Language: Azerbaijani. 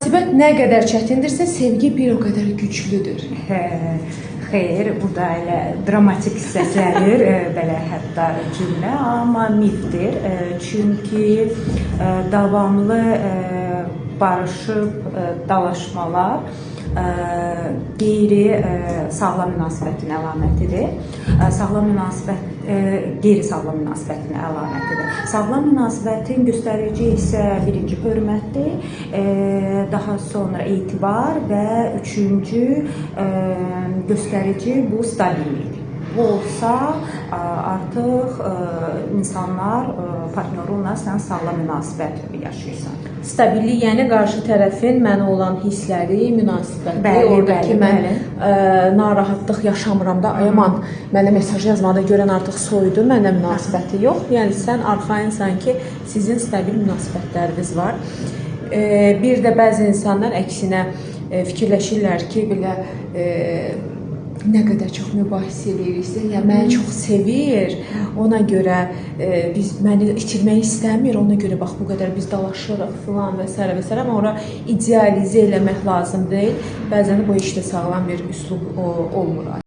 münasibət nə qədər çətindirsə, sevgi bir o qədər güclüdür. Xeyr, burada elə dramatik səslənir, belə hətta cümlə, amma mifdir. Çünki davamlı barışıb dalaşmalar qeyri-sağlam münasibətin əlamətidir. Qeyri-sağlam münasibətin əlamətidir. Sağlam münasibətin göstərici isə birinci hörmətdir, daha sonra etibar və üçüncü göstərici bu stabillikdir. Bu olsa artıq insanlar partnyorunla sən sağlam münasibət yaşayırsan. Stabillik, yəni qarşı tərəfin mənə olan hissləri, münasibəti, Bəli, oradakı bəli, mən bəli. narahatlıq yaşamıram da, ayaman mənə mesaj yazmada görən artıq soyudu, mənə münasibəti yox. Yəni sən arxayınsan ki, sizin stabil münasibətləriniz var. Bir də bəzi insanlar əksinə fikirləşirlər ki, belə nə qədər çox mübahisə ediriksə, ya məni çox sevir, ona görə məni itirmək istəmir, ona görə bax bu qədər biz dalaşırıq filan və s. və s. Amma ora idealizə eləmək lazım deyil. Bəzən bu işdə sağlam bir üslub olmur.